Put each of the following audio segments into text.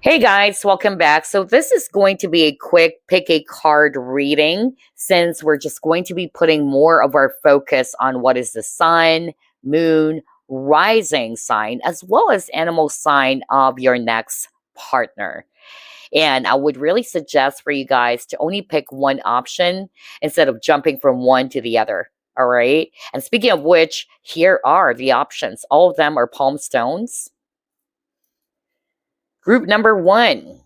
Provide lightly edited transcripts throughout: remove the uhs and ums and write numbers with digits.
Hey guys, welcome back. So this is going to be a quick pick a card reading since we're just going to be putting more of our focus on what is the sun, moon, rising sign, as well as animal sign of your next partner. And I would really suggest for you guys to only pick one option instead of jumping from one to the other. All right. And speaking of which, here are the options. All of them are palm stones. Group number one.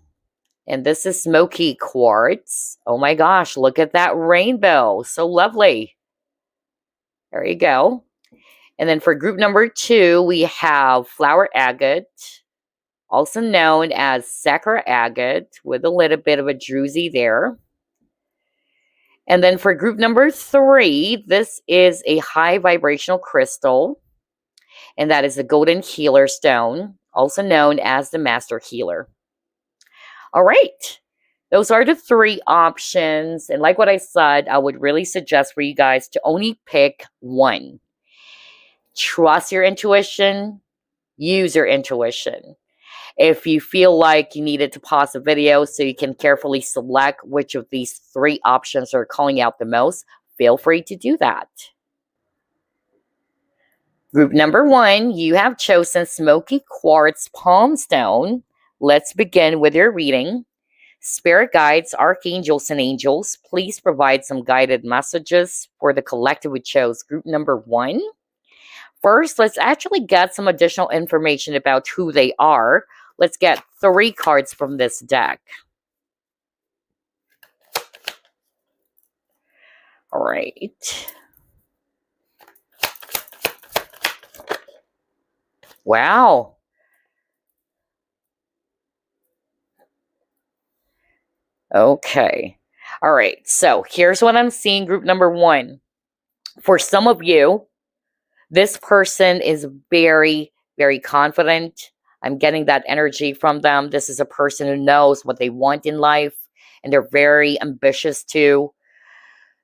And this is Smoky Quartz. Oh my gosh, look at that rainbow. So lovely. There you go. And then for group number two, we have Flower Agate, also known as Sakura Agate, with a little bit of a druzy there. And then for group number three, this is a high vibrational crystal, and that is the Golden Healer Stone, also known as the Master Healer. All right. Those are the three options. And like what I said, I would really suggest for you guys to only pick one. Trust your intuition. Use your intuition. If you feel like you needed to pause the video so you can carefully select which of these three options are calling out the most, feel free to do that. Group number one, you have chosen Smoky Quartz Palm Stone. Let's begin with your reading. Spirit guides, archangels, and angels, please provide some guided messages for the collective who chose group number one. First, let's actually get some additional information about who they are. Let's get 3 cards from this deck. All right. Wow. Okay. All right. So here's what I'm seeing, group number one. For some of you, this person is very, very confident. I'm getting that energy from them. This is a person who knows what they want in life, and they're very ambitious too.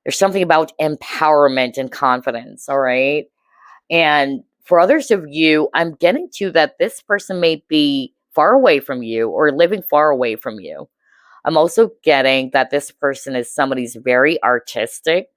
There's something about empowerment and confidence, all right? And for others of you, I'm getting to that this person may be far away from you or living far away from you. I'm also getting that this person is somebody who's very artistic.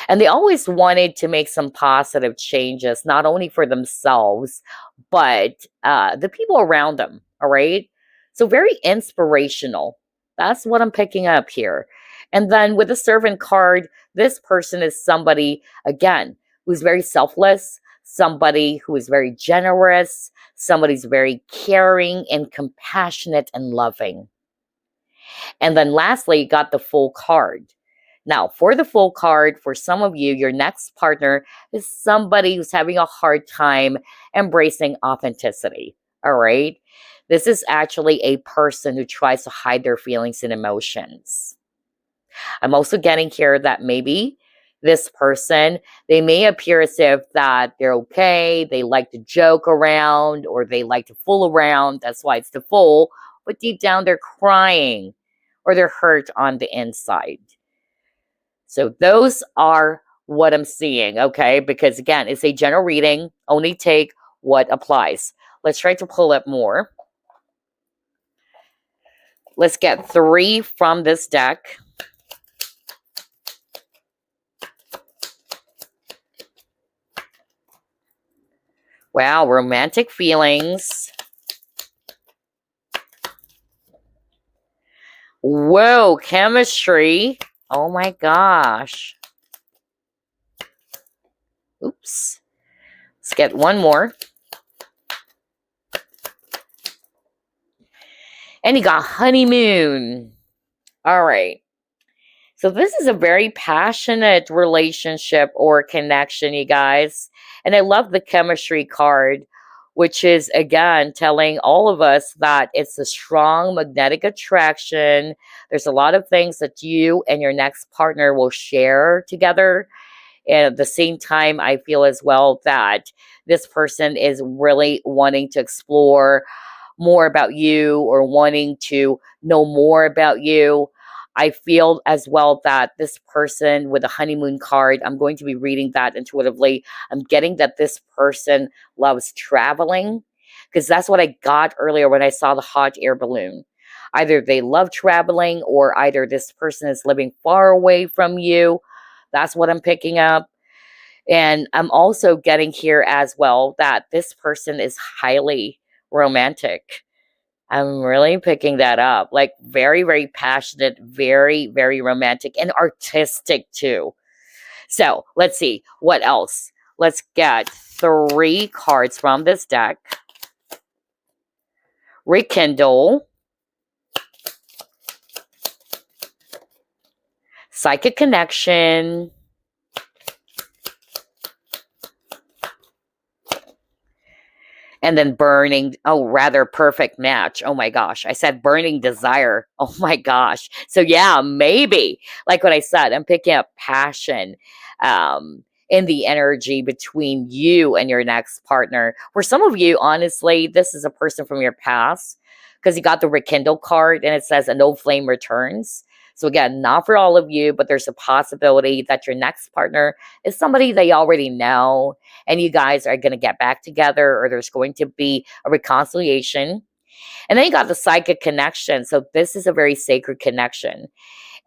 And they always wanted to make some positive changes, not only for themselves, but the people around them, all right? So very inspirational. That's what I'm picking up here. And then with the servant card, this person is somebody, again, who's very selfless, somebody who is very generous, somebody who's very caring and compassionate and loving. And then lastly, you got the full card. Now, for the full card, for some of you, your next partner is somebody who's having a hard time embracing authenticity, all right? This is actually a person who tries to hide their feelings and emotions. I'm also getting here that maybe this person, they may appear as if that they're okay, they like to joke around, or they like to fool around. That's why it's the fool. But deep down, they're crying, or they're hurt on the inside. So those are what I'm seeing, okay? Because again, it's a general reading. Only take what applies. Let's try to pull up more. Let's get 3 from this deck. Wow, romantic feelings. Whoa, chemistry. Oh my gosh. Oops. Let's get one more. And you got honeymoon. All right. So this is a very passionate relationship or connection, you guys. And I love the chemistry card, which is, again, telling all of us that it's a strong magnetic attraction. There's a lot of things that you and your next partner will share together. And at the same time, I feel as well that this person is really wanting to explore more about you or wanting to know more about you. I feel as well that this person with a honeymoon card, I'm going to be reading that intuitively. I'm getting that this person loves traveling. because that's what I got earlier when I saw the hot air balloon. Either they love traveling, or either this person is living far away from you. That's what I'm picking up. And I'm also getting here as well that this person is highly romantic. I'm really picking that up. Like very, very passionate, very, very romantic and artistic too. So let's see what else. Let's get 3 cards from this deck. Rekindle. Psychic connection. And then burning, oh, rather perfect match. Oh my gosh. I said burning desire. Oh my gosh. So yeah, maybe, like what I said, I'm picking up passion in the energy between you and your next partner. For some of you, honestly, this is a person from your past, because you got the rekindle card and it says an old flame returns. So again, not for all of you, but there's a possibility that your next partner is somebody they already know, and you guys are going to get back together, or there's going to be a reconciliation. And then you got the psychic connection. So this is a very sacred connection.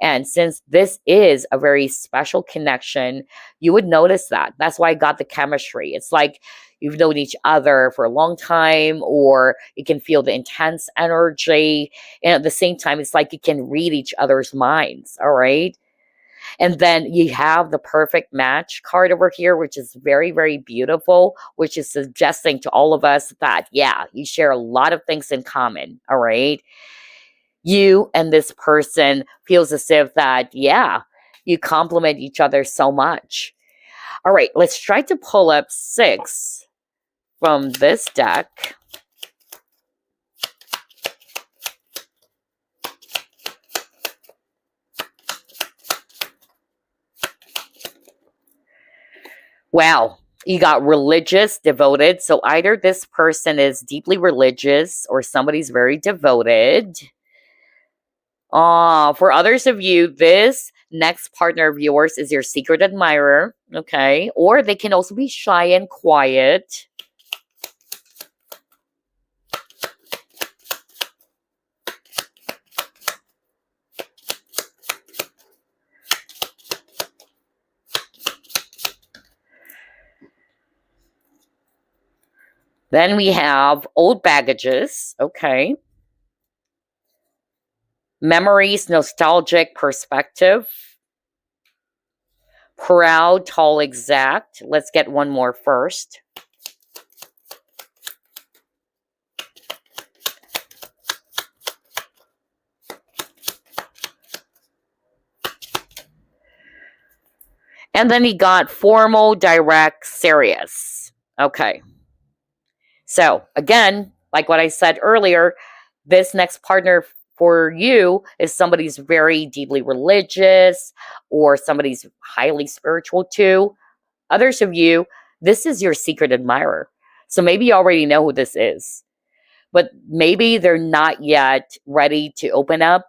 And since this is a very special connection, you would notice that. That's why I got the chemistry. It's like you've known each other for a long time, or you can feel the intense energy. And at the same time, it's like you can read each other's minds. All right. And then you have the perfect match card over here, which is very, very beautiful, which is suggesting to all of us that, yeah, you share a lot of things in common. All right. You and this person feels as if that, yeah, you complement each other so much. All right, let's try to pull up 6 from this deck. Wow, you got religious, devoted. So either this person is deeply religious or somebody's very devoted. For others of you, this next partner of yours is your secret admirer, okay? Or they can also be shy and quiet. Then we have old baggages, okay? Memories, nostalgic perspective. Proud, tall, exact. Let's get one more first. And then he got formal, direct, serious. Okay. So again, like what I said earlier, this next partner for you is somebody's very deeply religious, or somebody's highly spiritual too. Others of you, this is your secret admirer. So maybe you already know who this is, but maybe they're not yet ready to open up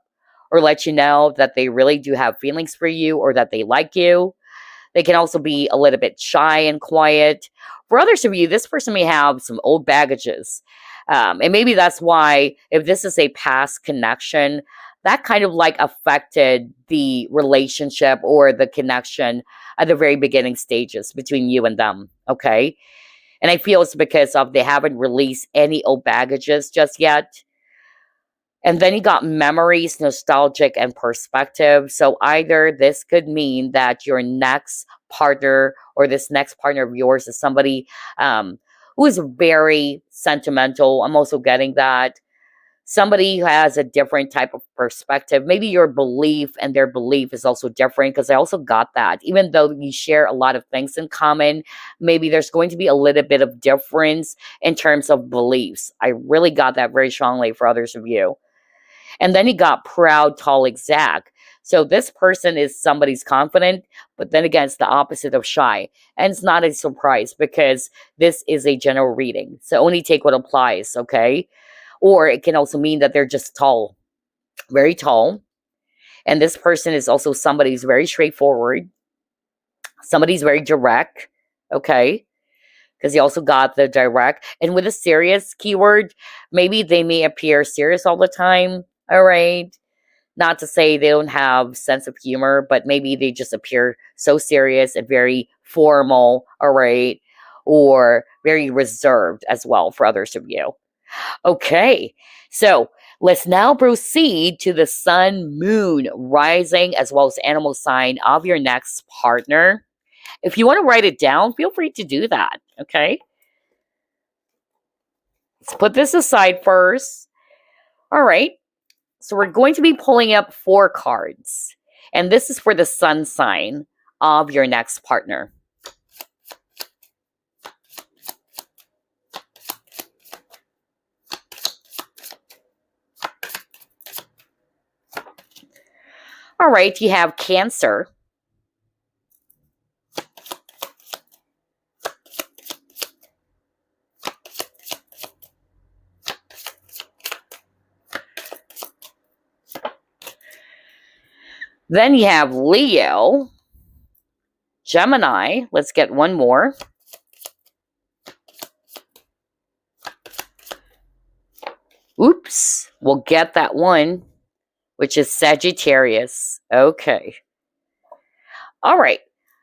or let you know that they really do have feelings for you, or that they like you. They can also be a little bit shy and quiet. For others of you, this person may have some old baggages. And maybe that's why, if this is a past connection, that kind of like affected the relationship or the connection at the very beginning stages between you and them. Okay. And I feel it's because of they haven't released any old baggages just yet. And then you got memories, nostalgic, and perspective. So either this could mean that your next partner, or this next partner of yours, is somebody who is very sentimental. I'm also getting that. Somebody who has a different type of perspective. Maybe your belief and their belief is also different, because I also got that. Even though you share a lot of things in common, maybe there's going to be a little bit of difference in terms of beliefs. I really got that very strongly for others of you. And then you got proud, tall, exact. So this person is somebody's confident, but then again, it's the opposite of shy. And it's not a surprise, because this is a general reading. So only take what applies, okay? Or it can also mean that they're just tall, very tall. And this person is also somebody who's very straightforward. Somebody's very direct, okay? because you also got the direct. And with a serious keyword, maybe they may appear serious all the time. All right. Not to say they don't have sense of humor, but maybe they just appear so serious and very formal. All right. Or very reserved as well for others of you. Okay. So let's now proceed to the sun, moon, rising, as well as animal sign of your next partner. If you want to write it down, feel free to do that. Okay. Let's put this aside first. All right. So we're going to be pulling up 4 cards. And this is for the sun sign of your next partner. All right. You have Cancer. Then you have Leo, Gemini. Let's get one more. Oops, we'll get that one, which is Sagittarius. Okay. All right.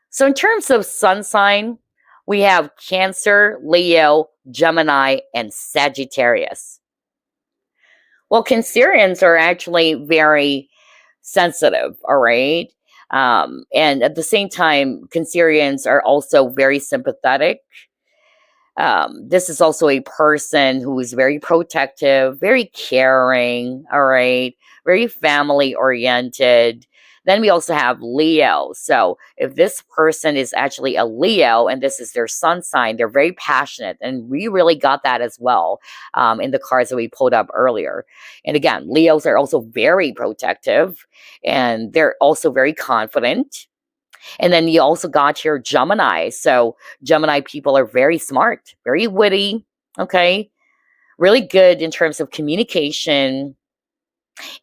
So in terms of sun sign, we have Cancer, Leo, Gemini, and Sagittarius. Well, Cancerians are actually very sensitive, all right? And at the same time, Cancerians are also very sympathetic. This is also a person who is very protective, very caring, all right? Very family oriented. Then we also have Leo. So if this person is actually a Leo and this is their sun sign, they're very passionate. And we really got that as well in the cards that we pulled up earlier. And again, Leos are also very protective and they're also very confident. And then you also got your Gemini. So Gemini people are very smart, very witty, okay? Really good in terms of communication.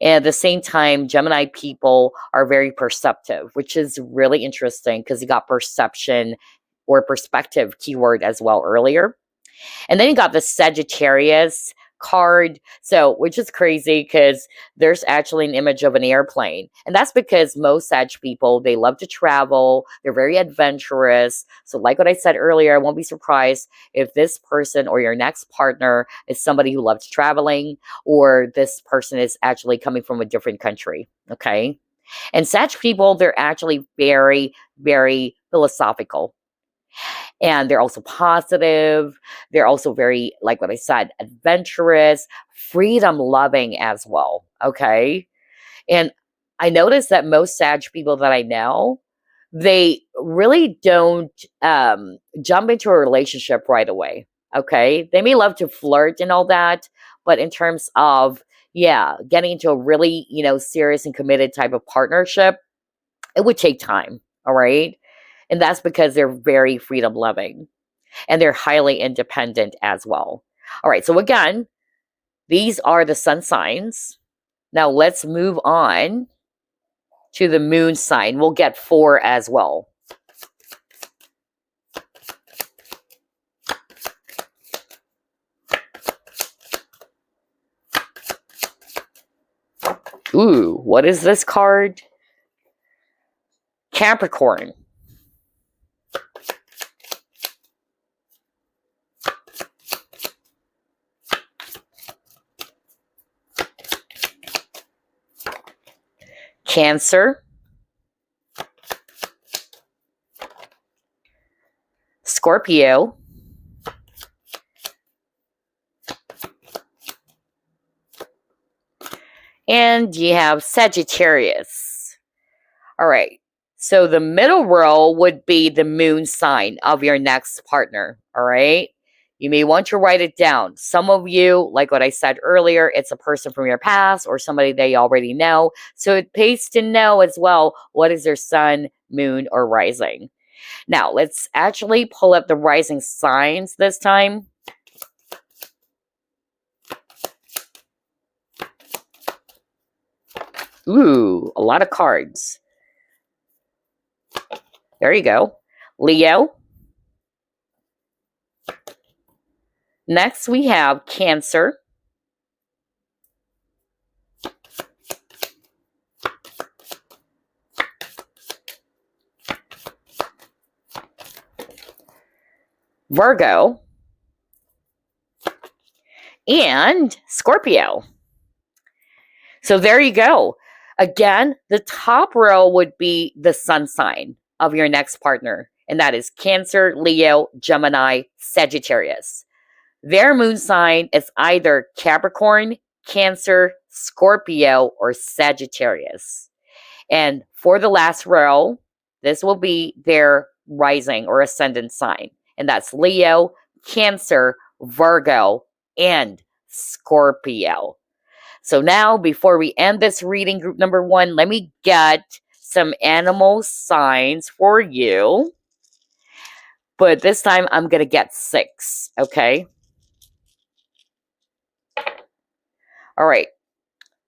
And at the same time, Gemini people are very perceptive, which is really interesting because you got perception or perspective keyword as well earlier. And then you got the Sagittarius card. So, which is crazy because there's actually an image of an airplane. And that's because most Sag people, they love to travel. They're very adventurous. So like what I said earlier, I won't be surprised if this person or your next partner is somebody who loves traveling or this person is actually coming from a different country. Okay. And Sag people, they're actually very, very philosophical. And they're also positive. They're also very, like what I said, adventurous, freedom loving as well. Okay. And I noticed that most Sag people that I know, they really don't jump into a relationship right away. Okay. They may love to flirt and all that. But in terms of, getting into a really, serious and committed type of partnership, it would take time. All right. And that's because they're very freedom loving and they're highly independent as well. All right. So again, these are the sun signs. Now let's move on to the moon sign. We'll get 4 as well. Ooh, what is this card? Capricorn. Cancer, Scorpio, and you have Sagittarius. All right. So the middle row would be the moon sign of your next partner. All right. You may want to write it down. Some of you, like what I said earlier, it's a person from your past or somebody they already know. So it pays to know as well what is their sun, moon, or rising. Now, let's actually pull up the rising signs this time. Ooh, a lot of cards. There you go. Leo, Next, we have Cancer, Virgo, and Scorpio. So there you go. Again, the top row would be the sun sign of your next partner, and that is Cancer, Leo, Gemini, Sagittarius. Their moon sign is either Capricorn, Cancer, Scorpio, or Sagittarius. And for the last row, this will be their rising or ascendant sign, and that's Leo, Cancer, Virgo, and Scorpio. So now, before we end this reading, group number 1, let me get some animal signs for you. But this time, I'm going to get 6, okay? All right.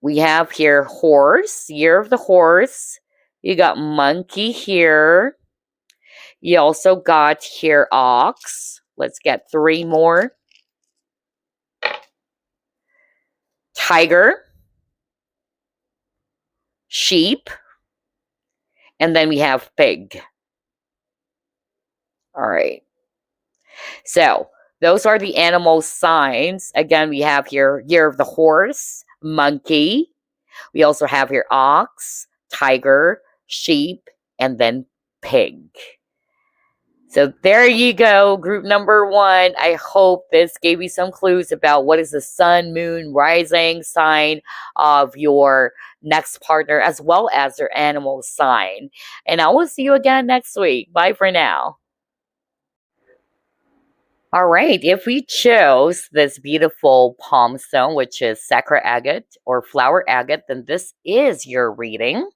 We have here horse, year of the horse. You got monkey here. You also got here ox. Let's get 3 more. Tiger, sheep, and then we have pig. All right. So those are the animal signs. Again, we have here year of the horse, monkey. We also have here ox, tiger, sheep, and then pig. So there you go, group number 1. I hope this gave you some clues about what is the sun, moon, rising sign of your next partner, as well as their animal sign. And I will see you again next week. Bye for now. All right, if we chose this beautiful palm stone, which is Sakura agate or flower agate, then this is your reading.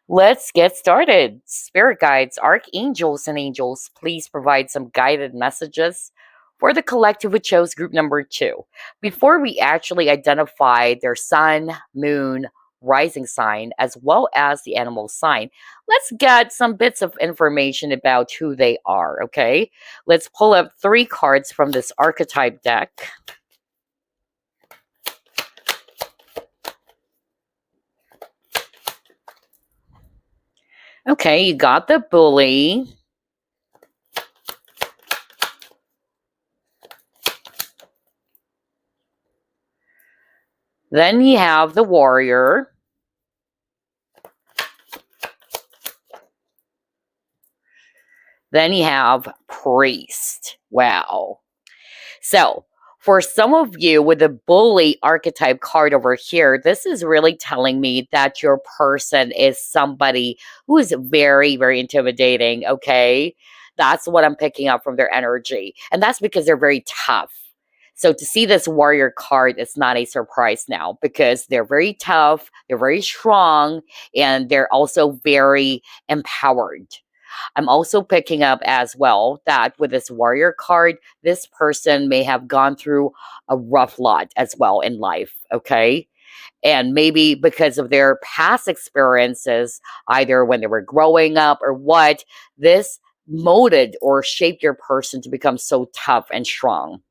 Let's get started. Spirit guides, archangels, and angels, please provide some guided messages for the collective who chose group number 2. Before we actually identify their sun, moon, rising sign, as well as the animal sign, let's get some bits of information about who they are, okay? Let's pull up 3 cards from this archetype deck. Okay, you got the bully. Then you have the warrior. Then you have priest. Wow. So, for some of you with the bully archetype card over here, this is really telling me that your person is somebody who is very, very intimidating, okay? That's what I'm picking up from their energy. And that's because they're very tough. So to see this warrior card is not a surprise now because they're very tough, they're very strong, and they're also very empowered. I'm also picking up as well that with this warrior card, this person may have gone through a rough lot as well in life, okay? And maybe because of their past experiences, either when they were growing up or what, this molded or shaped your person to become so tough and strong.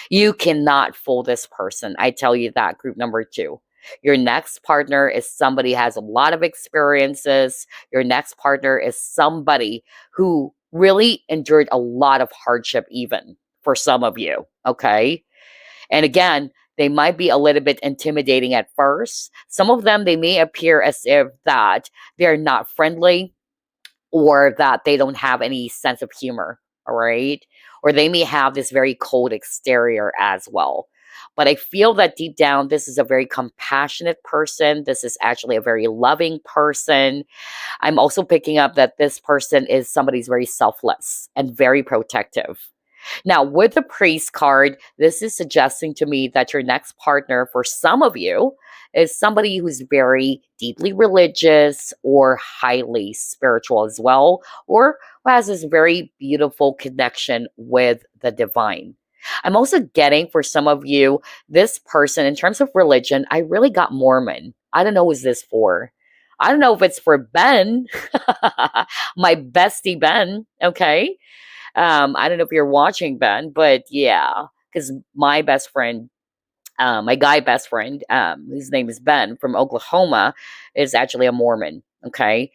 You cannot fool this person. I tell you that, group number 2. Your next partner is somebody who has a lot of experiences. Your next partner is somebody who really endured a lot of hardship, even for some of you, okay? And again, they might be a little bit intimidating at first. Some of them, they may appear as if that they're not friendly or that they don't have any sense of humor, all right? Or they may have this very cold exterior as well. But I feel that deep down, this is a very compassionate person. This is actually a very loving person. I'm also picking up that this person is somebody who's very selfless and very protective. Now, with the priest card, this is suggesting to me that your next partner, for some of you, is somebody who's very deeply religious or highly spiritual as well, or who has this very beautiful connection with the divine. I'm also getting for some of you, this person, in terms of religion, I really got Mormon. I don't know who's this for. I don't know if it's for Ben, my bestie Ben, okay? I don't know if you're watching, Ben, but yeah, because my best friend, my guy best friend, his name is Ben from Oklahoma, is actually a Mormon. Okay.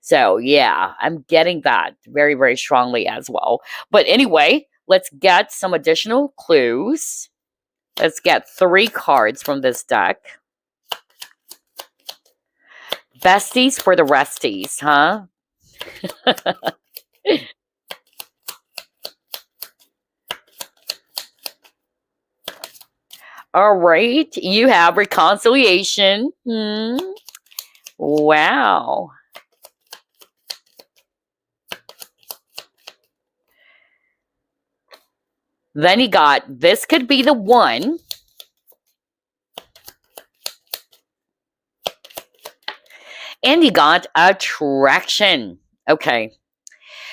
So yeah, I'm getting that very, very strongly as well. But anyway, let's get some additional clues. Let's get 3 cards from this deck. Besties for the resties, huh? All right, you have reconciliation. Wow. Then you got, this could be the one. And you got attraction. Okay.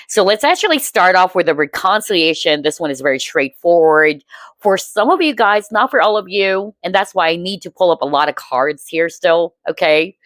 So let's actually start off with the reconciliation. This one is very straightforward. For some of you guys, not for all of you. And that's why I need to pull up a lot of cards here still. Okay.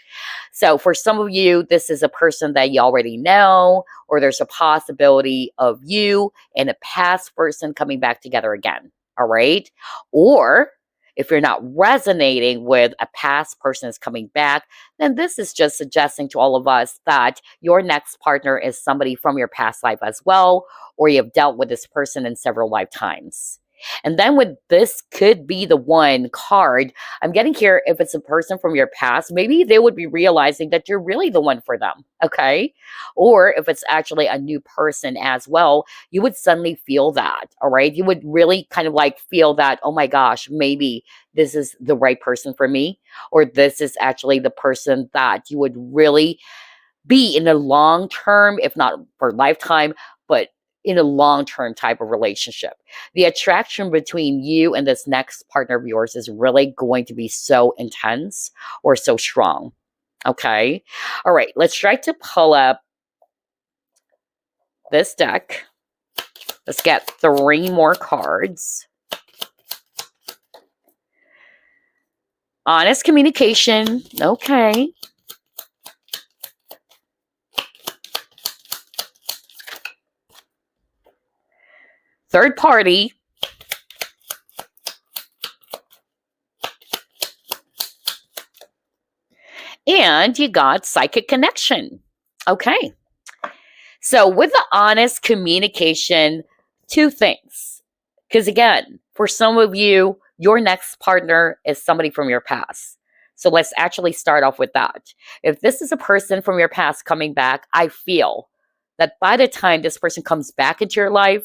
So for some of you, this is a person that you already know, or there's a possibility of you and a past person coming back together again. All right. Or if you're not resonating with a past person is coming back, then this is just suggesting to all of us that your next partner is somebody from your past life as well, or you've dealt with this person in several lifetimes. And then with this could be the one card, I'm getting here, if it's a person from your past, maybe they would be realizing that you're really the one for them, okay? Or if it's actually a new person as well, you would suddenly feel that, all right? You would really kind of like feel that, oh my gosh, maybe this is the right person for me, or this is actually the person that you would really be in a long term, if not for lifetime, but in a long-term type of relationship. The attraction between you and this next partner of yours is really going to be so intense or so strong. Okay. All right. Let's try to pull up this deck. Let's get 3 more cards. Honest communication. Okay. Third party. And you got psychic connection. Okay. So with the honest communication, 2 things. Because again, for some of you, your next partner is somebody from your past. So let's actually start off with that. If this is a person from your past coming back, I feel that by the time this person comes back into your life,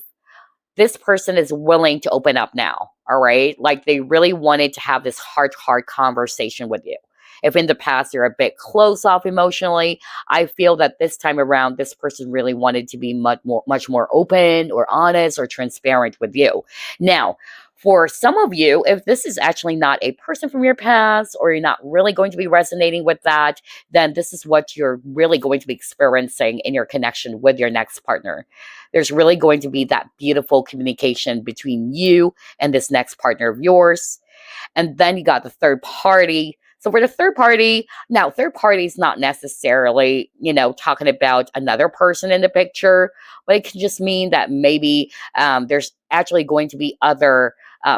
this person is willing to open up now, all right? Like they really wanted to have this heart-to-heart conversation with you. If in the past you're a bit closed off emotionally, I feel that this time around, this person really wanted to be much more open or honest or transparent with you. Now, for some of you, if this is actually not a person from your past or you're not really going to be resonating with that, then this is what you're really going to be experiencing in your connection with your next partner. There's really going to be that beautiful communication between you and this next partner of yours. And then you got the third party. So for the third party, now third party is not necessarily, talking about another person in the picture, but it can just mean that maybe there's actually going to be other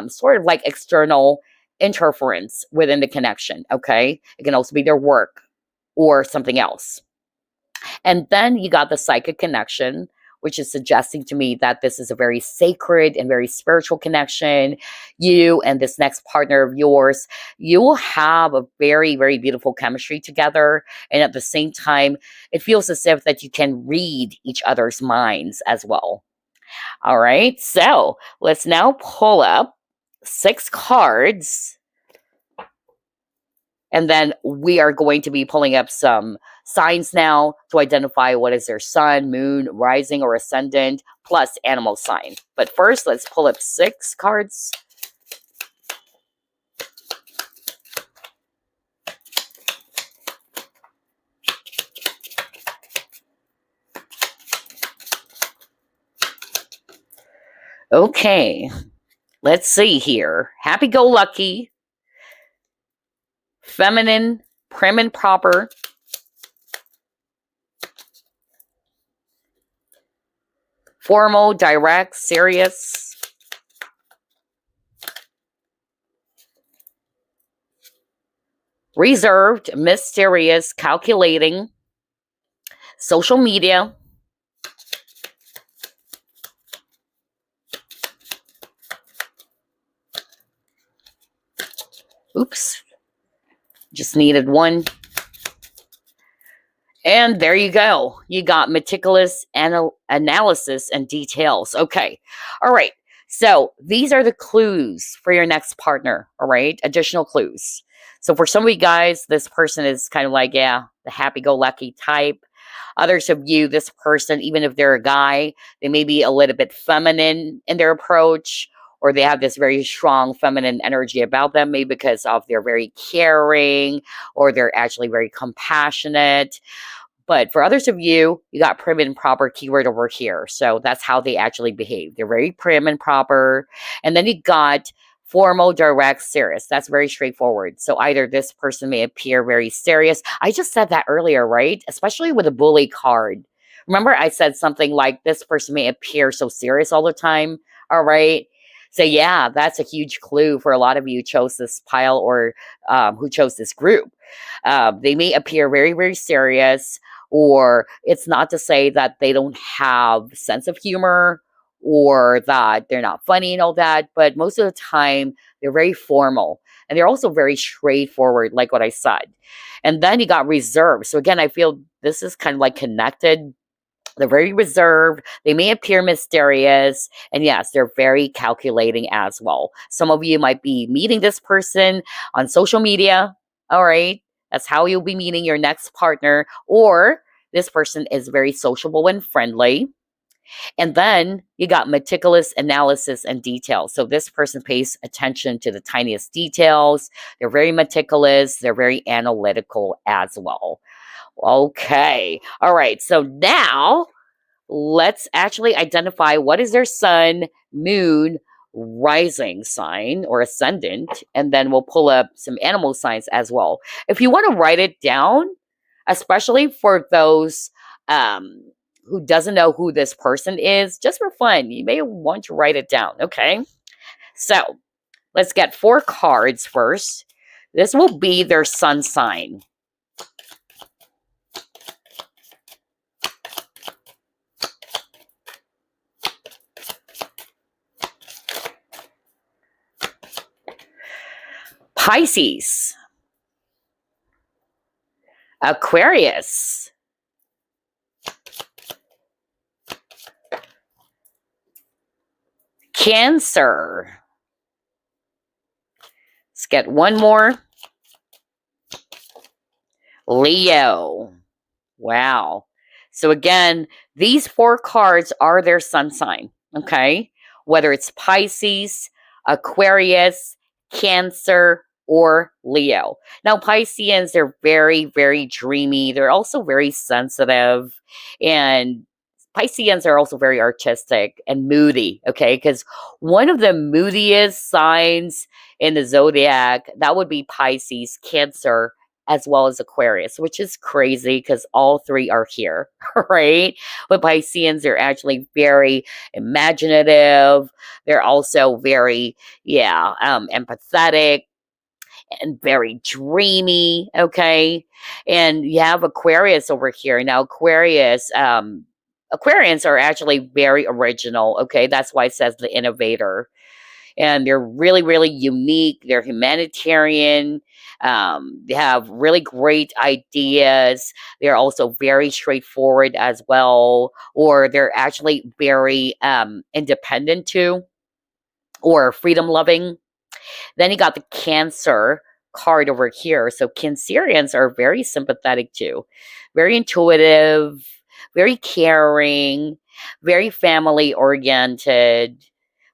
sort of like external interference within the connection, okay? It can also be their work or something else. And then you got the psychic connection, which is suggesting to me that this is a very sacred and very spiritual connection. You and this next partner of yours, you will have a very, very beautiful chemistry together. And at the same time, it feels as if that you can read each other's minds as well. All right, so let's now pull up 6 cards. And then we are going to be pulling up some signs now to identify what is their sun, moon, rising, or ascendant, plus animal sign. But first, let's pull up 6 cards. Okay, let's see here. Happy-go-lucky, feminine, prim and proper, formal, direct, serious, reserved, mysterious, calculating, social media, oops, just needed one. And there you go. You got meticulous analysis and details. Okay. All right. So these are the clues for your next partner. All right. Additional clues. So for some of you guys, this person is kind of like, yeah, the happy-go-lucky type. Others of you, this person, even if they're a guy, they may be a little bit feminine in their approach, or they have this very strong feminine energy about them, maybe because of they're very caring, or they're actually very compassionate. But for others of you, you got prim and proper keyword over here. So that's how they actually behave. They're very prim and proper. And then you got formal, direct, serious. That's very straightforward. So either this person may appear very serious. I just said that earlier, right? Especially with a bully card. Remember I said something like this person may appear so serious all the time. All right. So yeah, that's a huge clue for a lot of you who chose this pile or who chose this group. They may appear very, very serious, or it's not to say that they don't have sense of humor or that they're not funny and all that, but most of the time they're very formal and they're also very straightforward, like what I said. And then you got reserved. So again, I feel this is kind of like connected. They're very reserved. They may appear mysterious. And yes, they're very calculating as well. Some of you might be meeting this person on social media. All right. That's how you'll be meeting your next partner. Or this person is very sociable and friendly. And then you got meticulous analysis and details. So this person pays attention to the tiniest details. They're very meticulous. They're very analytical as well. Okay. All right. So now let's actually identify what is their sun, moon, rising sign or ascendant. And then we'll pull up some animal signs as well. If you want to write it down, especially for those who doesn't know who this person is, just for fun, you may want to write it down. Okay. So let's get 4 cards first. This will be their sun sign. Pisces, Aquarius, Cancer. Let's get one more. Leo. Wow. So again, these 4 cards are their sun sign, okay? Whether it's Pisces, Aquarius, Cancer, or Leo. Now, Pisceans, they're very, very dreamy. They're also very sensitive. And Pisceans are also very artistic and moody, okay? Because one of the moodiest signs in the zodiac, that would be Pisces, Cancer, as well as Aquarius, which is crazy because all 3 are here, right? But Pisceans are actually very imaginative. They're also very, empathetic and very dreamy, okay? And you have Aquarius over here. Now, Aquarians are actually very original, okay? That's why it says the innovator. And they're really, really unique. They're humanitarian. They have really great ideas. They're also very straightforward as well, or they're actually very independent too, or freedom loving. Then you got the Cancer card over here. So Cancerians are very sympathetic too, very intuitive, very caring, very family oriented.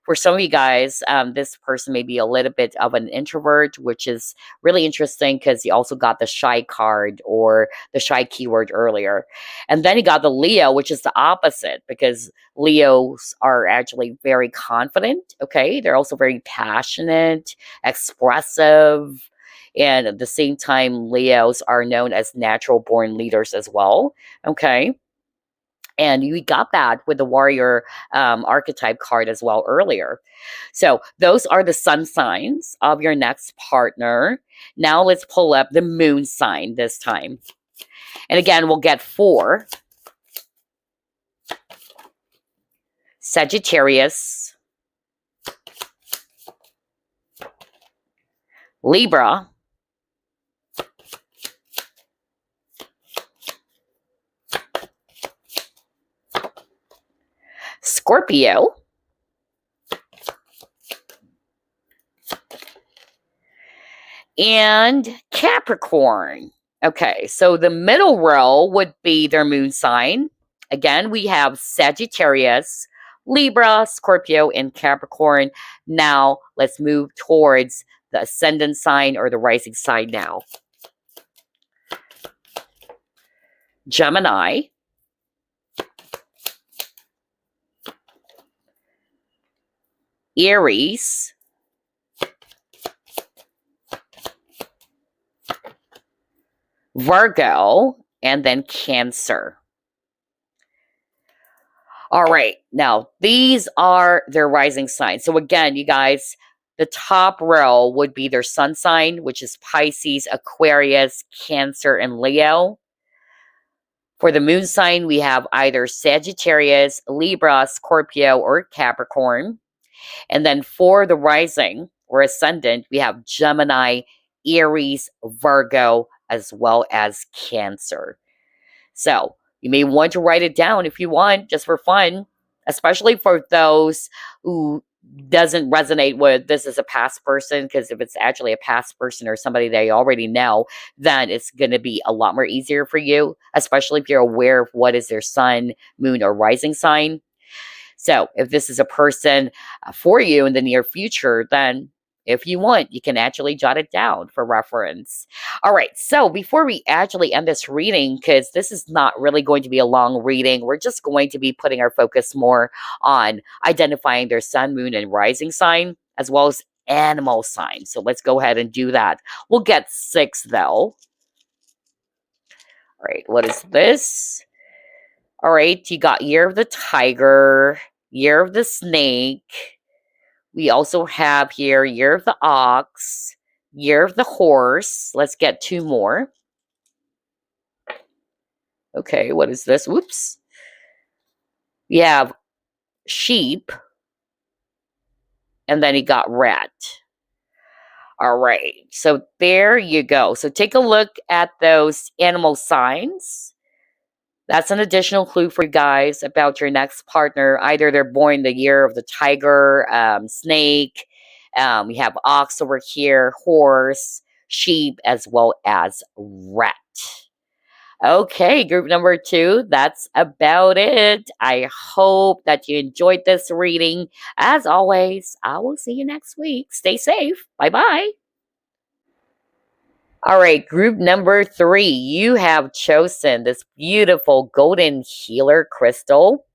For some of you guys, this person may be a little bit of an introvert, which is really interesting because you also got the shy card or the shy keyword earlier. And then you got the Leo, which is the opposite because Leos are actually very confident. Okay. They're also very passionate, expressive. And at the same time, Leos are known as natural born leaders as well. Okay. And you got that with the warrior archetype card as well earlier. So those are the sun signs of your next partner. Now let's pull up the moon sign this time. And again, we'll get 4. Sagittarius, Libra, Scorpio, and Capricorn. Okay, so the middle row would be their moon sign. Again, we have Sagittarius, Libra, Scorpio, and Capricorn. Now, let's move towards the ascendant sign or the rising sign now. Gemini, Aries, Virgo, and then Cancer. All right, now these are their rising signs. So again, you guys, the top row would be their sun sign, which is Pisces, Aquarius, Cancer, and Leo. For the moon sign, we have either Sagittarius, Libra, Scorpio, or Capricorn. And then for the rising or ascendant, we have Gemini, Aries, Virgo, as well as Cancer. So you may want to write it down if you want, just for fun, especially for those who doesn't resonate with this as a past person, because if it's actually a past person or somebody they already know, then it's going to be a lot more easier for you, especially if you're aware of what is their sun, moon, or rising sign. So if this is a person for you in the near future, then if you want, you can actually jot it down for reference. All right, so before we actually end this reading, because this is not really going to be a long reading, we're just going to be putting our focus more on identifying their sun, moon, and rising sign, as well as animal signs. So let's go ahead and do that. We'll get 6, though. All right, what is this? All right, you got Year of the Tiger, Year of the Snake. We also have here Year of the Ox, Year of the Horse. Let's get 2 more. Okay, what is this? Whoops. We have Sheep. And then you got Rat. All right, so there you go. So take a look at those animal signs. That's an additional clue for you guys about your next partner. Either they're born the year of the tiger, snake, we have ox over here, horse, sheep, as well as rat. Okay, group number 2, that's about it. I hope that you enjoyed this reading. As always, I will see you next week. Stay safe. Bye-bye. All right, group number 3, you have chosen this beautiful golden healer crystal.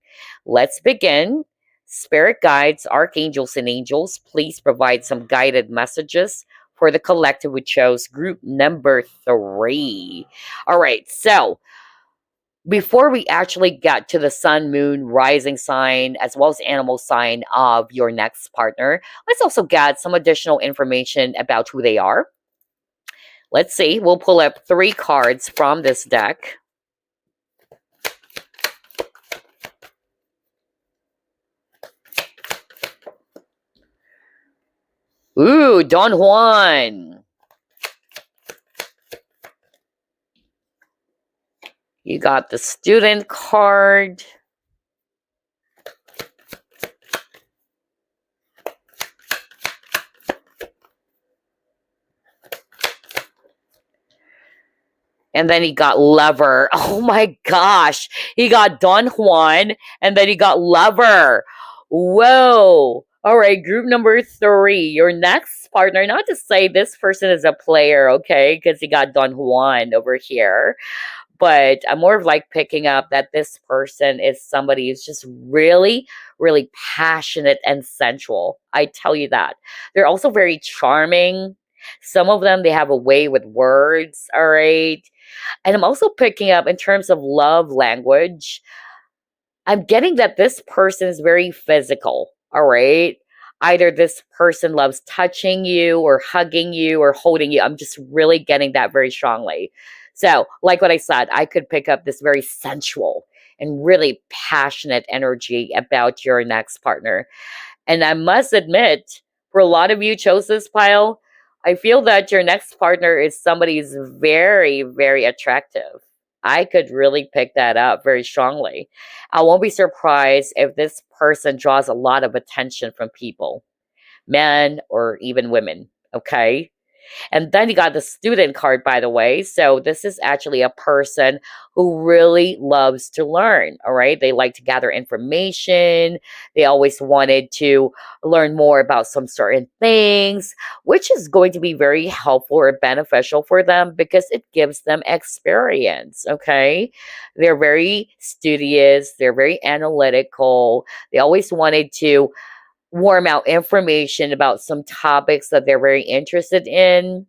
Let's begin. Spirit guides, archangels, and angels, please provide some guided messages for the collective who chose group number 3. All right, so before we actually get to the sun, moon, rising sign, as well as animal sign of your next partner, let's also get some additional information about who they are. Let's see. We'll pull up 3 cards from this deck. Ooh, Don Juan. You got the student card. And then he got Lover. Oh my gosh. He got Don Juan, and then he got Lover. Whoa. All right, group number 3. Your next partner, not to say this person is a player, okay? Because he got Don Juan over here. But I'm more of like picking up that this person is somebody who's just really, really passionate and sensual. I tell you that. They're also very charming. Some of them, they have a way with words, all right? And I'm also picking up in terms of love language. I'm getting that this person is very physical, all right? Either this person loves touching you or hugging you or holding you. I'm just really getting that very strongly. So, like what I said, I could pick up this very sensual and really passionate energy about your next partner. And I must admit, for a lot of you chose this pile, I feel that your next partner is somebody who's very, very attractive. I could really pick that up very strongly. I won't be surprised if this person draws a lot of attention from people, men or even women. Okay. And then you got the student card, by the way. So this is actually a person who really loves to learn. All right. They like to gather information. They always wanted to learn more about some certain things, which is going to be very helpful or beneficial for them because it gives them experience. Okay. They're very studious. They're very analytical. They always wanted to warm out information about some topics that they're very interested in.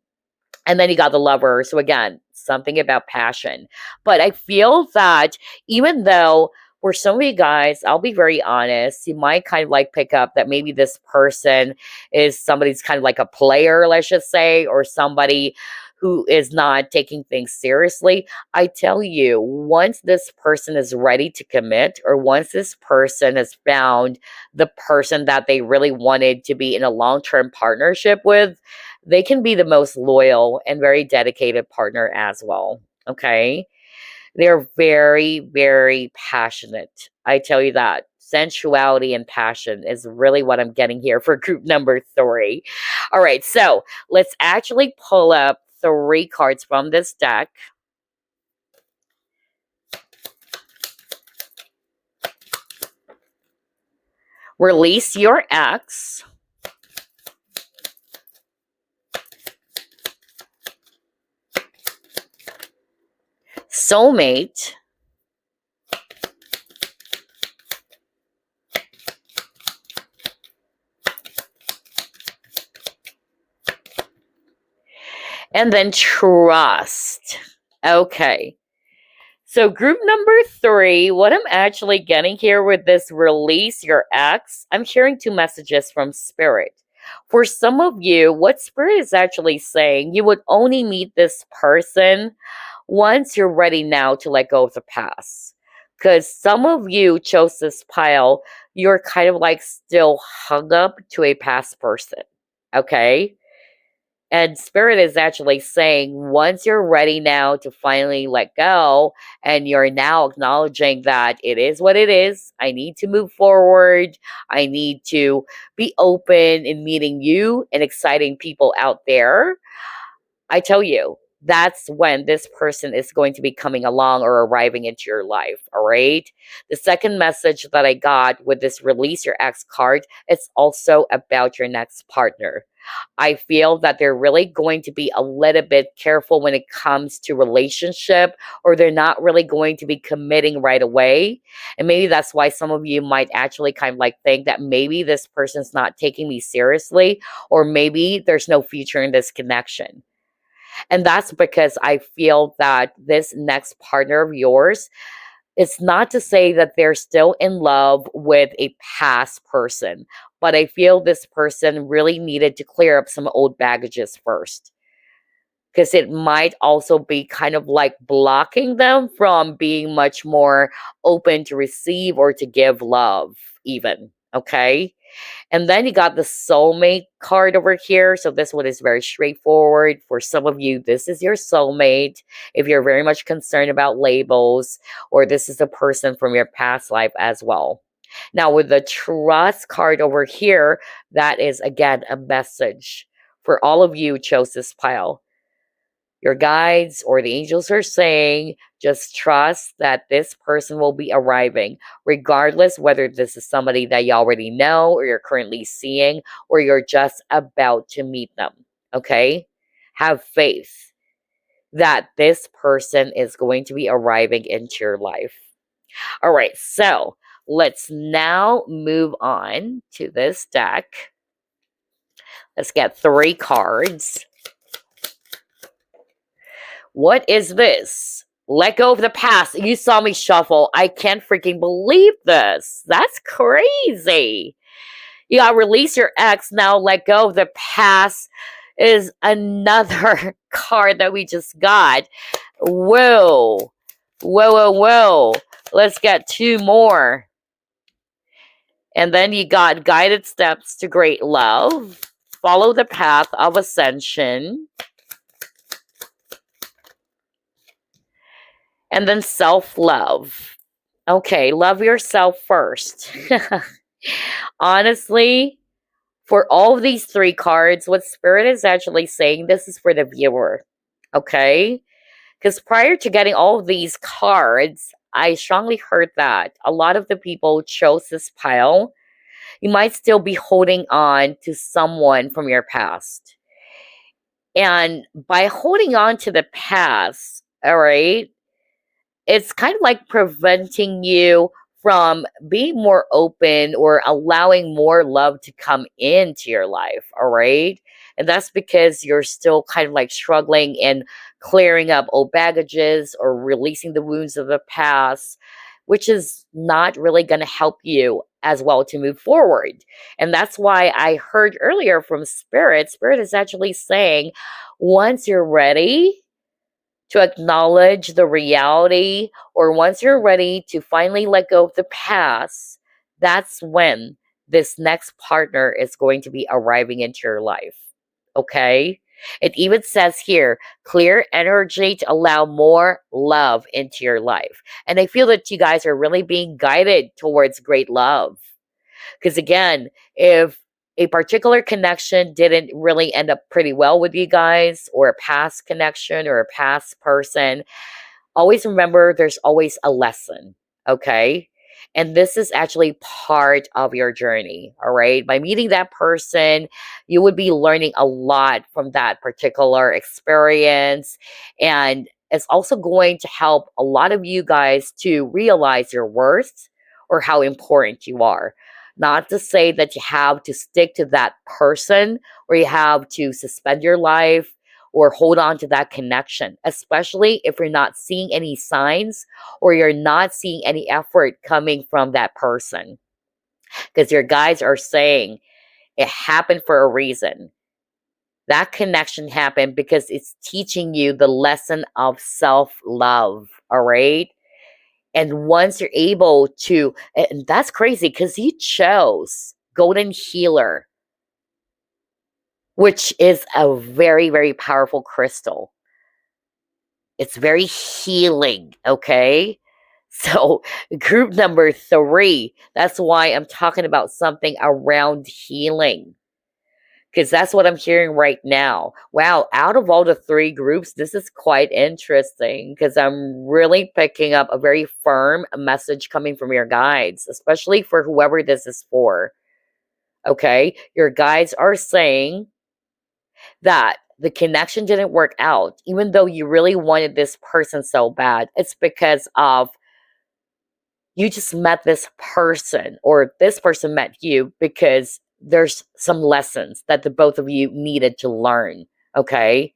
And then you got the lover. So again, something about passion. But I feel that even though for some of you guys, I'll be very honest, you might kind of like pick up that maybe this person is somebody's kind of like a player, let's just say, or somebody who is not taking things seriously. I tell you, once this person is ready to commit, or once this person has found the person that they really wanted to be in a long term partnership with, they can be the most loyal and very dedicated partner as well. Okay. They're very, very passionate. I tell you that. Sensuality and passion is really what I'm getting here for group number 3. All right. So let's actually pull up 3 cards from this deck. Release your ex. Soulmate. And then trust. Okay. So group number 3, what I'm actually getting here with this release your ex, I'm hearing 2 messages from spirit. For some of you, what spirit is actually saying, you would only meet this person once you're ready now to let go of the past. Because some of you chose this pile, you're kind of like still hung up to a past person. Okay? And spirit is actually saying once you're ready now to finally let go, and you're now acknowledging that it is what it is, I need to move forward. I need to be open in meeting you and exciting people out there. I tell you, that's when this person is going to be coming along or arriving into your life. All right. The second message that I got with this release your ex card, it's also about your next partner. I feel that they're really going to be a little bit careful when it comes to relationship, or they're not really going to be committing right away. And maybe that's why some of you might actually kind of like think that maybe this person's not taking me seriously, or maybe there's no future in this connection. And that's because I feel that this next partner of yours, it's not to say that they're still in love with a past person, but I feel this person really needed to clear up some old baggages first. Because it might also be kind of like blocking them from being much more open to receive or to give love, even. Okay. And then you got the soulmate card over here. So this one is very straightforward. For some of you, this is your soulmate. If you're very much concerned about labels, or this is a person from your past life as well. Now with the trust card over here, that is again a message for all of you who chose this pile. Your guides or the angels are saying, just trust that this person will be arriving, regardless whether this is somebody that you already know or you're currently seeing, or you're just about to meet them. Okay? Have faith that this person is going to be arriving into your life. All right, so let's now move on to this deck. Let's get 3 cards. What is this? Let go of the past. You saw me shuffle. I can't freaking believe this. That's crazy. You got release your ex. Now let go of the past is another card that we just got. Whoa. Whoa. Let's get two more. And then you got guided steps to great love. Follow the path of ascension. And then self-love. Okay, love yourself first. Honestly, for all of these three cards, what Spirit is actually saying, this is for the viewer. Okay? Because prior to getting all of these cards, I strongly heard that a lot of the people chose this pile. You might still be holding on to someone from your past. And by holding on to the past, all right, it's kind of like preventing you from being more open or allowing more love to come into your life, all right? And that's because you're still kind of like struggling and clearing up old baggages or releasing the wounds of the past, which is not really going to help you as well to move forward. And that's why I heard earlier from Spirit, Spirit is actually saying, once you're ready to acknowledge the reality, or once you're ready to finally let go of the past, that's when this next partner is going to be arriving into your life. Okay? It even says here, clear energy to allow more love into your life. And I feel that you guys are really being guided towards great love. Because again, if a particular connection didn't really end up pretty well with you guys, or a past connection or a past person, always remember there's always a lesson, okay? And this is actually part of your journey, all right? By meeting that person, you would be learning a lot from that particular experience. And it's also going to help a lot of you guys to realize your worth or how important you are. Not to say that you have to stick to that person or you have to suspend your life or hold on to that connection, especially if you're not seeing any signs or you're not seeing any effort coming from that person. Because your guides are saying it happened for a reason. That connection happened because it's teaching you the lesson of self-love, all right? And once you're able to, and that's crazy because he chose Golden Healer, which is a very, very powerful crystal. It's very healing, okay? So, group number 3, that's why I'm talking about something around healing. Because that's what I'm hearing right now. Wow, out of all the 3 groups, this is quite interesting because I'm really picking up a very firm message coming from your guides, especially for whoever this is for. Okay? Your guides are saying that the connection didn't work out, even though you really wanted this person so bad. It's because of you just met this person, or this person met you because there's some lessons that the both of you needed to learn, okay?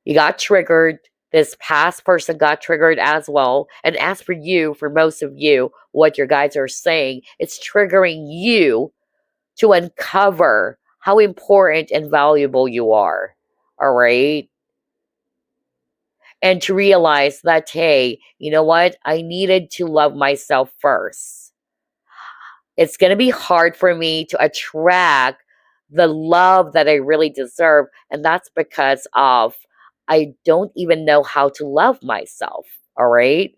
You got triggered. This past person got triggered as well. And as for you, for most of you, what your guides are saying, it's triggering you to uncover how important and valuable you are, all right? And to realize that, hey, you know what? I needed to love myself first. It's going to be hard for me to attract the love that I really deserve. And that's because of I don't even know how to love myself. All right.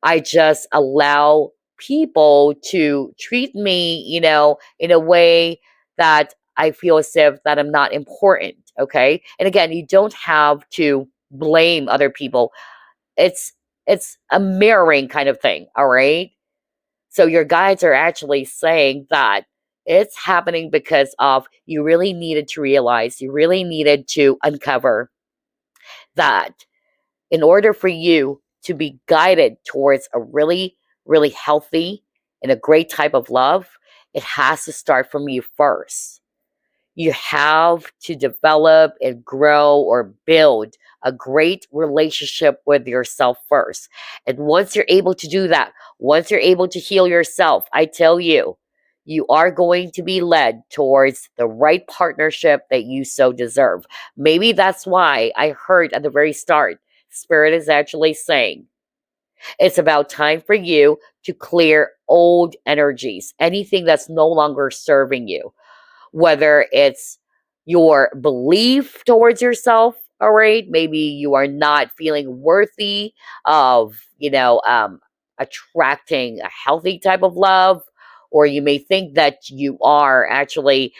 I just allow people to treat me, in a way that I feel as if that I'm not important. Okay. And again, you don't have to blame other people. It's a mirroring kind of thing. All right. So your guides are actually saying that it's happening because of you really needed to realize, you really needed to uncover that in order for you to be guided towards a really, really healthy and a great type of love, it has to start from you first. You have to develop and grow or build a great relationship with yourself first. And once you're able to do that, once you're able to heal yourself, I tell you, you are going to be led towards the right partnership that you so deserve. Maybe that's why I heard at the very start, Spirit is actually saying, it's about time for you to clear old energies, anything that's no longer serving you, whether it's your belief towards yourself, all right? Maybe you are not feeling worthy of, attracting a healthy type of love, or you may think that you are actually,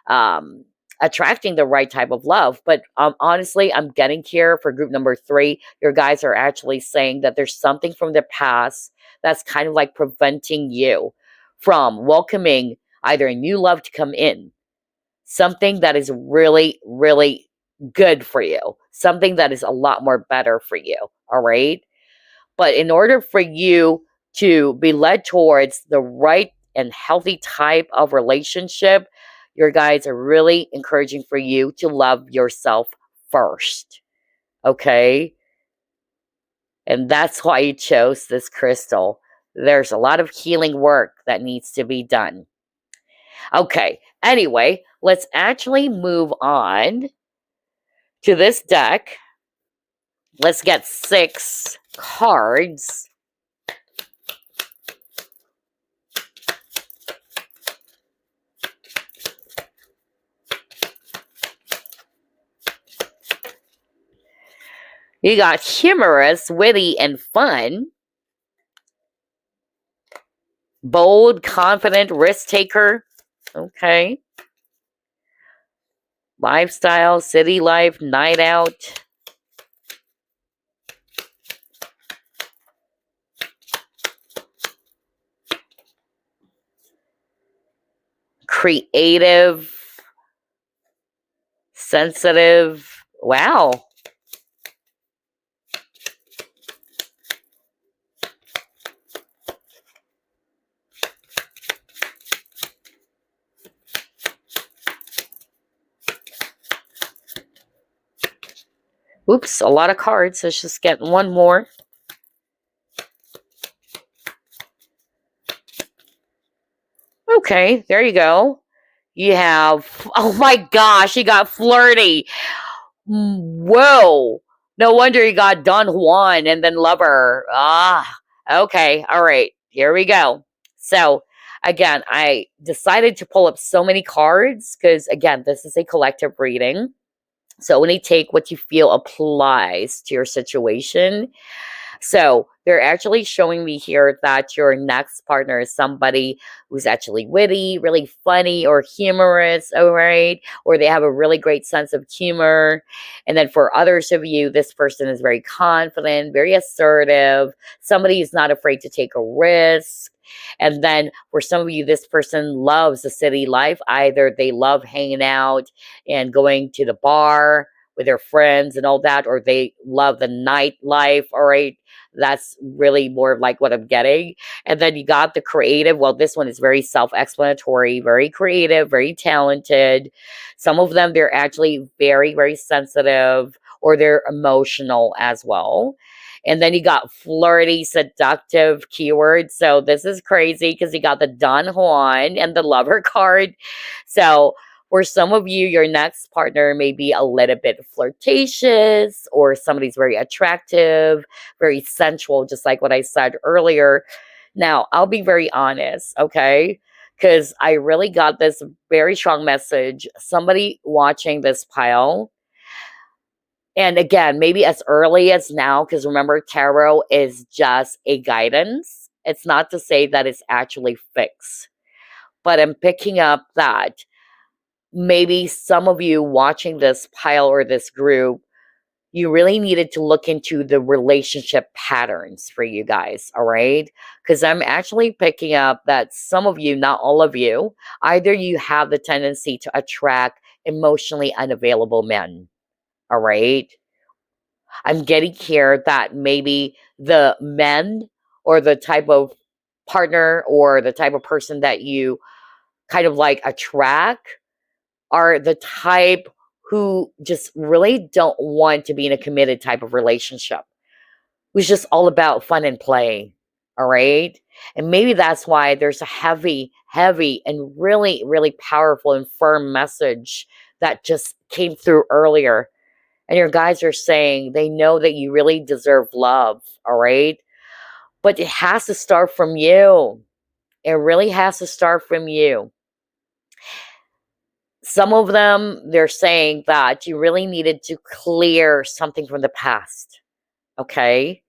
um, attracting the right type of love. But honestly, I'm getting here for group number 3. Your guys are actually saying that there's something from the past that's kind of like preventing you from welcoming either a new love to come in, something that is really, really good for you, something that is a lot more better for you. All right. But in order for you to be led towards the right and healthy type of relationship, your guides are really encouraging for you to love yourself first. Okay. And that's why you chose this crystal. There's a lot of healing work that needs to be done. Okay, anyway, let's actually move on to this deck. Let's get 6 cards. You got humorous, witty, and fun. Bold, confident, risk taker. Okay. Lifestyle, city life, night out. Creative, sensitive. Wow. Oops, a lot of cards. Let's just get one more. Okay, there you go. You have, oh my gosh, you got flirty. Whoa. No wonder you got Don Juan and then lover. Ah, okay. All right. Here we go. So, again, I decided to pull up so many cards because, again, this is a collective reading. So, only take what you feel applies to your situation. So they're actually showing me here that your next partner is somebody who's actually witty, really funny, or humorous, all right? Or they have a really great sense of humor. And then for others of you, this person is very confident, very assertive, somebody who's not afraid to take a risk. And then for some of you, this person loves the city life. Either they love hanging out and going to the bar with their friends and all that, or they love the nightlife, all right? That's really more like what I'm getting. And then you got the creative. Well, this one is very self-explanatory, very creative, very talented. Some of them, they're actually very, very sensitive or they're emotional as well. And then you got flirty, seductive keywords. So this is crazy because you got the Don Juan and the lover card. So for some of you, your next partner may be a little bit flirtatious or somebody's very attractive, very sensual, just like what I said earlier. Now, I'll be very honest, okay? Because I really got this very strong message. Somebody watching this pile, and again, maybe as early as now, because remember, tarot is just a guidance. It's not to say that it's actually fixed. But I'm picking up that maybe some of you watching this pile or this group, you really needed to look into the relationship patterns for you guys, all right? Because I'm actually picking up that some of you, not all of you, either you have the tendency to attract emotionally unavailable men, all right? I'm getting here that maybe the men or the type of partner or the type of person that you kind of like attract are the type who just really don't want to be in a committed type of relationship. Who's just all about fun and play. All right. And maybe that's why there's a heavy, heavy, and really, really powerful and firm message that just came through earlier. And your guys are saying they know that you really deserve love. All right. But it has to start from you. It really has to start from you. Some of them, they're saying that you really needed to clear something from the past. Okay.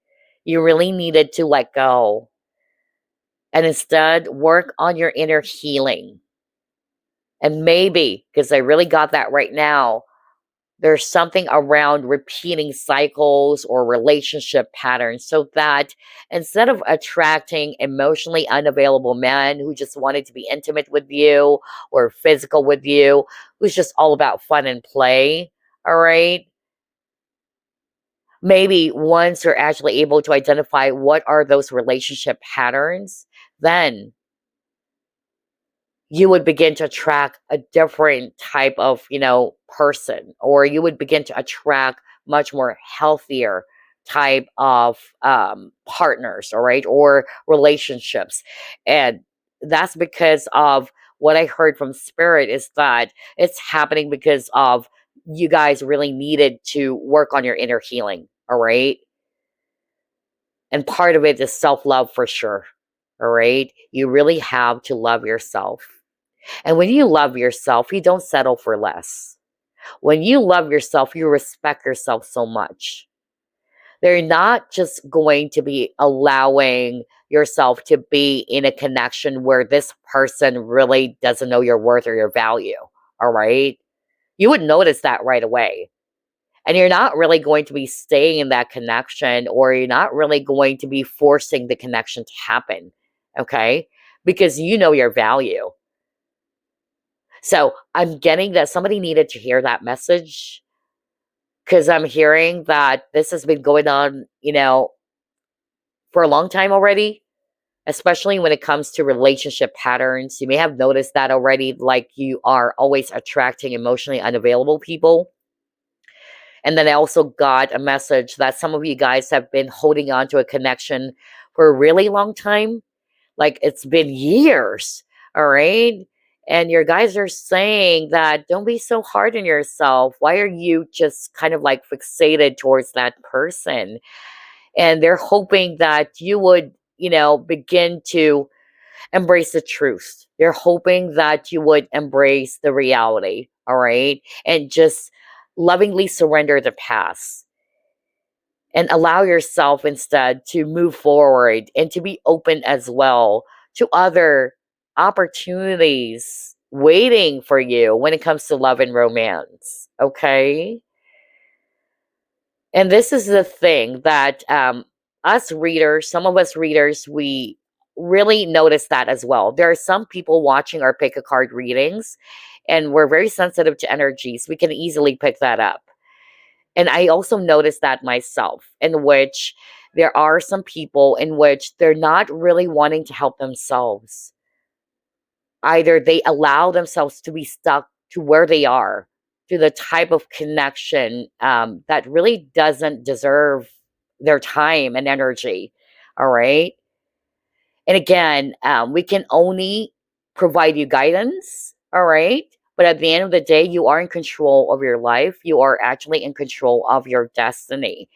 You really needed to let go and instead work on your inner healing. And maybe, because I really got that right now, there's something around repeating cycles or relationship patterns so that instead of attracting emotionally unavailable men who just wanted to be intimate with you or physical with you, who's just all about fun and play, all right? Maybe once you're actually able to identify what are those relationship patterns, then you would begin to attract a different type of, person, or you would begin to attract much more healthier type of partners, all right, or relationships. And that's because of what I heard from spirit is that it's happening because of you guys really needed to work on your inner healing, all right? And part of it is self-love for sure, all right? You really have to love yourself. And when you love yourself, you don't settle for less. When you love yourself, you respect yourself so much. They're not just going to be allowing yourself to be in a connection where this person really doesn't know your worth or your value. All right. You would notice that right away. And you're not really going to be staying in that connection, or you're not really going to be forcing the connection to happen. Okay. Because you know your value. So I'm getting that somebody needed to hear that message, because I'm hearing that this has been going on, for a long time already, especially when it comes to relationship patterns. You may have noticed that already, like you are always attracting emotionally unavailable people. And then I also got a message that some of you guys have been holding on to a connection for a really long time. Like it's been years. All right. And your guys are saying that don't be so hard on yourself. Why are you just kind of like fixated towards that person? And they're hoping that you would, begin to embrace the truth. They're hoping that you would embrace the reality. All right. And just lovingly surrender the past and allow yourself instead to move forward and to be open as well to other opportunities waiting for you when it comes to love and romance. Okay. And this is the thing that us readers, some of us readers, we really notice that as well. There are some people watching our pick a card readings, and we're very sensitive to energies. We can easily pick that up. And I also noticed that myself, in which there are some people in which they're not really wanting to help themselves. Either they allow themselves to be stuck to where they are, to the type of connection that really doesn't deserve their time and energy. All right. And again, we can only provide you guidance. All right. But at the end of the day, you are in control of your life. You are actually in control of your destiny.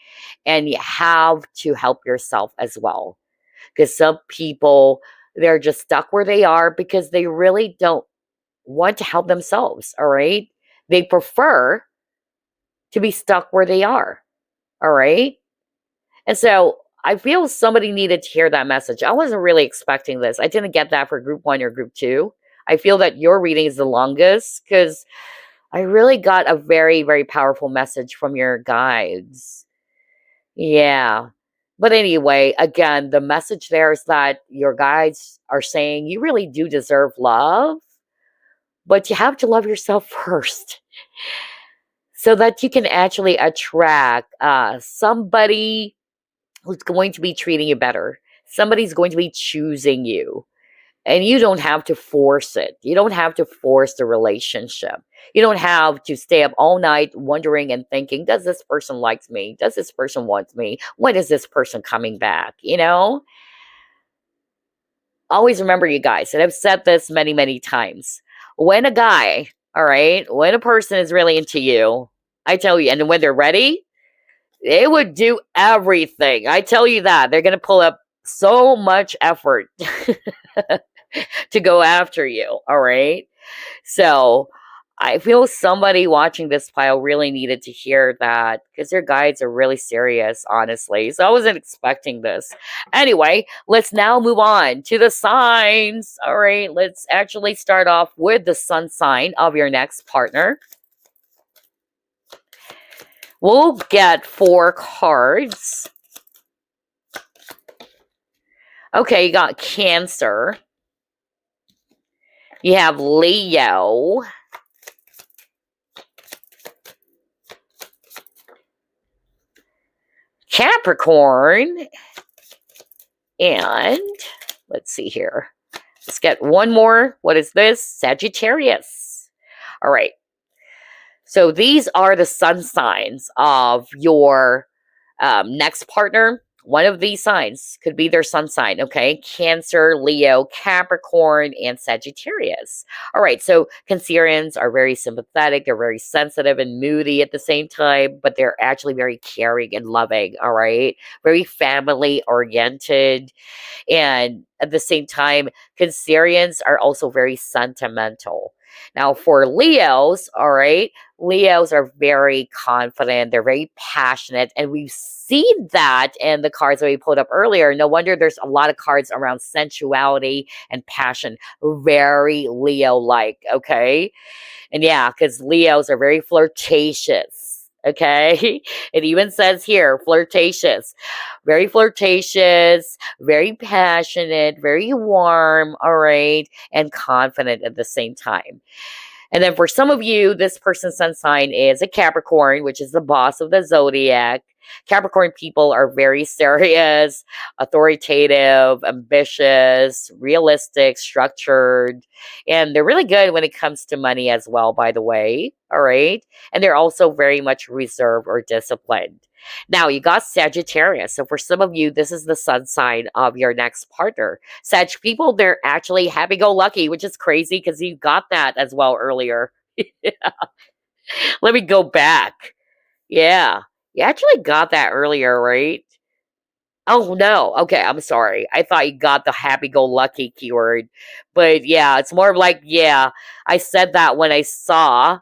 And you have to help yourself as well. Because some people, they're just stuck where they are because they really don't want to help themselves. All right. They prefer to be stuck where they are. All right. And so I feel somebody needed to hear that message. I wasn't really expecting this. I didn't get that for group 1 or group 2. I feel that your reading is the longest because I really got a very, very powerful message from your guides. Yeah. But anyway, again, the message there is that your guides are saying you really do deserve love, but you have to love yourself first so that you can actually attract somebody who's going to be treating you better. Somebody's going to be choosing you. And you don't have to force it. You don't have to force the relationship. You don't have to stay up all night wondering and thinking, does this person like me? Does this person want me? When is this person coming back? You know? Always remember, you guys, and I've said this many, many times. When a guy, all right, when a person is really into you, I tell you, and when they're ready, they would do everything. I tell you that. They're going to pull up so much effort to go after you, all right? So I feel somebody watching this pile really needed to hear that because their guides are really serious, honestly. So I wasn't expecting this. Anyway, let's now move on to the signs. All right, let's actually start off with the sun sign of your next partner. We'll get 4 cards. Okay, you got Cancer. You have Leo. Capricorn. And let's see here. Let's get one more. What is this? Sagittarius. All right. So these are the sun signs of your next partner. One of these signs could be their sun sign, okay? Cancer, Leo, Capricorn, and Sagittarius. All right, so Cancerians are very sympathetic. They're very sensitive and moody at the same time, but they're actually very caring and loving, all right? Very family-oriented. And at the same time, Cancerians are also very sentimental. Now, for Leos, all right, Leos are very confident. They're very passionate. And we've seen that in the cards that we pulled up earlier. No wonder there's a lot of cards around sensuality and passion. Very Leo-like, okay? And yeah, because Leos are very flirtatious, okay? It even says here, flirtatious. Very flirtatious, very passionate, very warm, all right? And confident at the same time. And then for some of you, this person's sun sign is a Capricorn, which is the boss of the zodiac. Capricorn people are very serious, authoritative, ambitious, realistic, structured, and they're really good when it comes to money as well, by the way. All right. And they're also very much reserved or disciplined. Now, you got Sagittarius. So for some of you, this is the sun sign of your next partner. Sag people, they're actually happy-go-lucky, which is crazy because you got that as well earlier. Yeah. Let me go back. Yeah. You actually got that earlier, right? Oh, no. Okay, I'm sorry. I thought you got the happy-go-lucky keyword. But yeah, it's more of like, yeah, I said that when I saw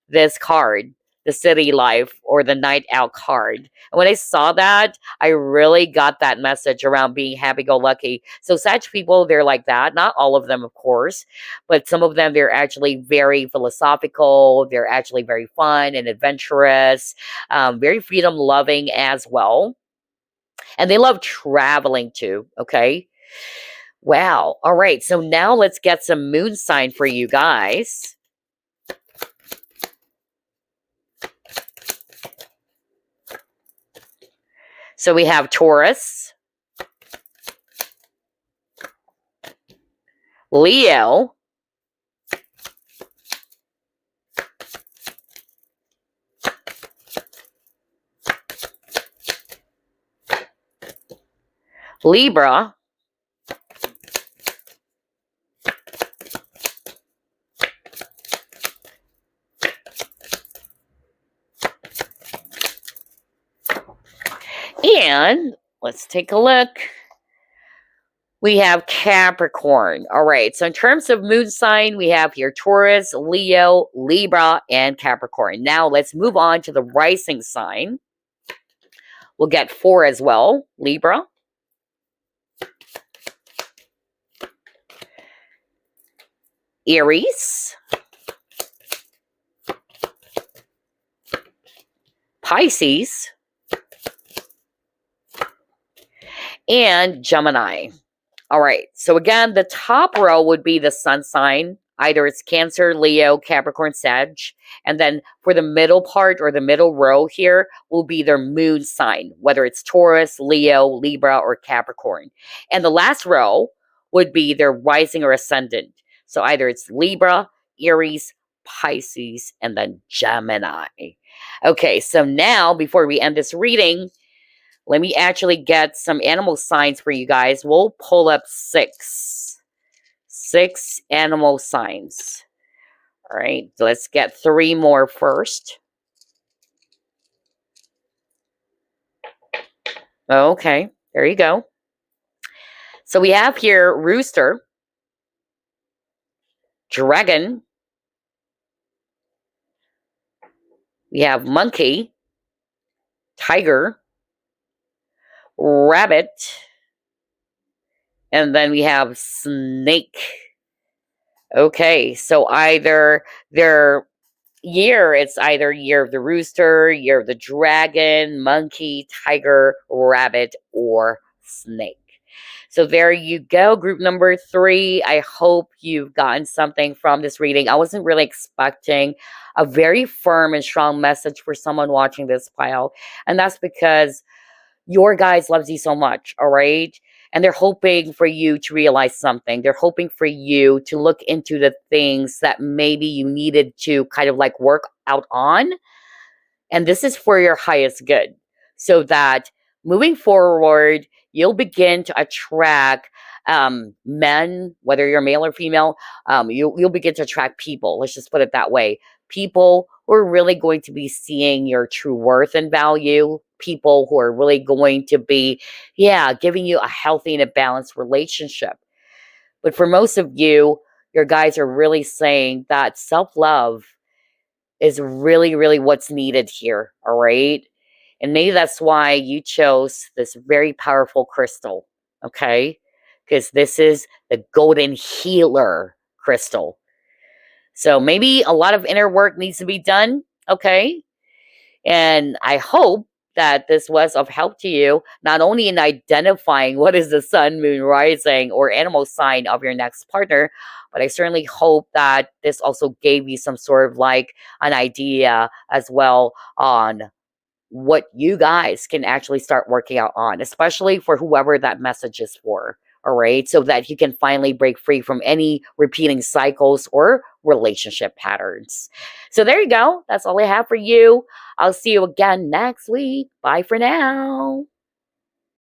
this card, the City Life or the Night Out card. And when I saw that, I really got that message around being happy-go-lucky. So such people, they're like that. Not all of them, of course, but some of them, they're actually very philosophical. They're actually very fun and adventurous, very freedom-loving as well. And they love traveling too, okay? Wow. All right. So now let's get some moon sign for you guys. So we have Taurus, Leo, Libra, and let's take a look. We have Capricorn. All right. So in terms of moon sign, we have here Taurus, Leo, Libra, and Capricorn. Now let's move on to the rising sign. We'll get 4 as well. Libra, Aries, Pisces, and Gemini. All right. So again, the top row would be the sun sign. Either it's Cancer, Leo, Capricorn, Sag. And then for the middle part or the middle row here will be their moon sign, whether it's Taurus, Leo, Libra, or Capricorn. And the last row would be their rising or ascendant. So either it's Libra, Aries, Pisces, and then Gemini. Okay, so now before we end this reading, let me actually get some animal signs for you guys. We'll pull up six animal signs. All right, let's get 3 more first. Okay, there you go. So we have here rooster, dragon, we have monkey, tiger, rabbit, and then we have snake. Okay, so either their year, it's either year of the rooster, year of the dragon, monkey, tiger, rabbit, or snake. So there you go, group number 3. I hope you've gotten something from this reading. I wasn't really expecting a very firm and strong message for someone watching this pile. And that's because your guys loves you so much, all right? And they're hoping for you to realize something. They're hoping for you to look into the things that maybe you needed to kind of like work out on. And this is for your highest good. So that moving forward, you'll begin to attract men, whether you're male or female. You'll begin to attract people. Let's just put it that way. People who are really going to be seeing your true worth and value. People who are really going to be, giving you a healthy and a balanced relationship. But for most of you, your guys are really saying that self-love is really, really what's needed here, all right? And maybe that's why you chose this very powerful crystal, okay? Because this is the golden healer crystal. So maybe a lot of inner work needs to be done, okay? And I hope that this was of help to you, not only in identifying what is the sun, moon, rising, or animal sign of your next partner, but I certainly hope that this also gave you some sort of like an idea as well on what you guys can actually start working out on, especially for whoever that message is for. All right. So that you can finally break free from any repeating cycles or relationship patterns. So there you go. That's all I have for you. I'll see you again next week. Bye for now.